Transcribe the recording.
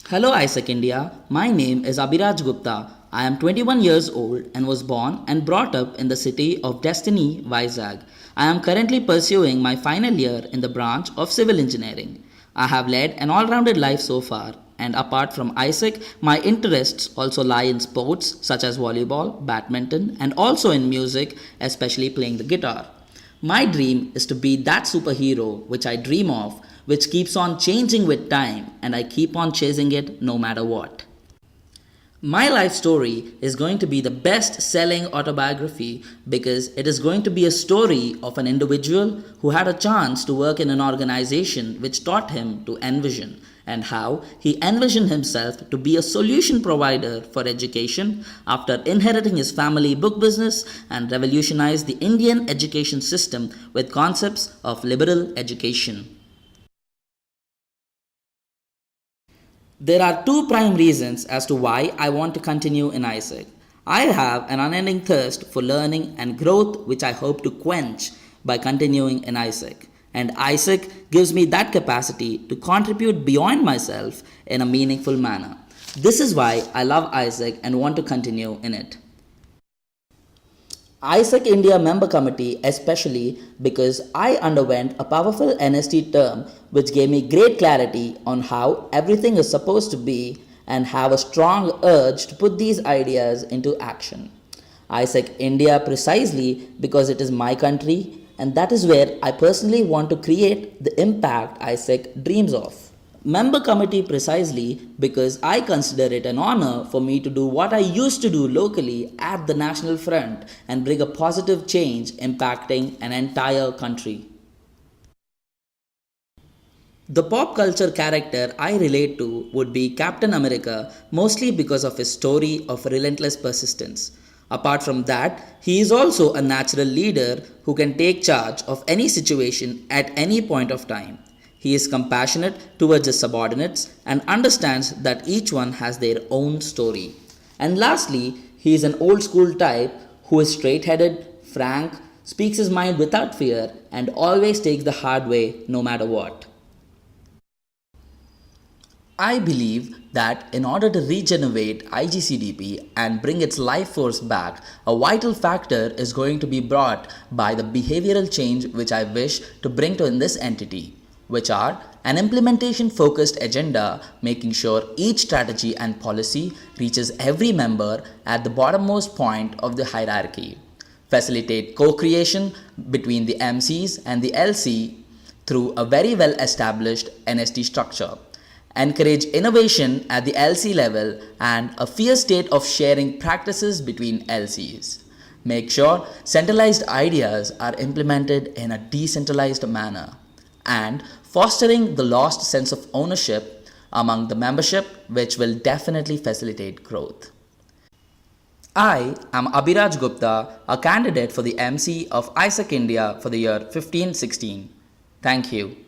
Hello ISEC India, my name is Abhiraj Gupta. I am 21 years old and was born and brought up in the city of Destiny, Vizag. I am currently pursuing my final year in the branch of civil engineering. I have led an all-rounded life so far, and apart from ISEC, my interests also lie in sports such as volleyball, badminton, and also in music, especially playing the guitar. My dream is to be that superhero which I dream of, which keeps on changing with time, and I keep on chasing it no matter what. My life story is going to be the best selling autobiography because it is going to be a story of an individual who had a chance to work in an organization which taught him to envision and how he envisioned himself to be a solution provider for education after inheriting his family book business and revolutionized the Indian education system with concepts of liberal education. There are two prime reasons as to why I want to continue in ISEC. I have an unending thirst for learning and growth which I hope to quench by continuing in ISEC. And ISEC gives me that capacity to contribute beyond myself in a meaningful manner. This is why I love ISEC and want to continue in it. ISEC India member committee especially because I underwent a powerful NST term which gave me great clarity on how everything is supposed to be and have a strong urge to put these ideas into action. ISEC India precisely because it is my country and that is where I personally want to create the impact ISEC dreams of. Member committee precisely because I consider it an honor for me to do what I used to do locally at the national front and bring a positive change impacting an entire country. The pop culture character I relate to would be Captain America, mostly because of his story of relentless persistence. Apart from that, he is also a natural leader who can take charge of any situation at any point of time. He is compassionate towards his subordinates and understands that each one has their own story. And lastly, he is an old school type who is straight headed, frank, speaks his mind without fear, and always takes the hard way no matter what. I believe that in order to regenerate IGCDP and bring its life force back, a vital factor is going to be brought by the behavioral change which I wish to bring to in this entity, which are an implementation focused agenda making sure each strategy and policy reaches every member at the bottommost point of the hierarchy, facilitate co-creation between the MCs and the LC through a very well established NST structure, encourage innovation at the LC level and a fair state of sharing practices between LCs. Make sure centralized ideas are implemented in a decentralized manner and fostering the lost sense of ownership among the membership, which will definitely facilitate growth. I am Abhiraj Gupta, a candidate for the MC of ISEC India for the year 15-16. Thank you.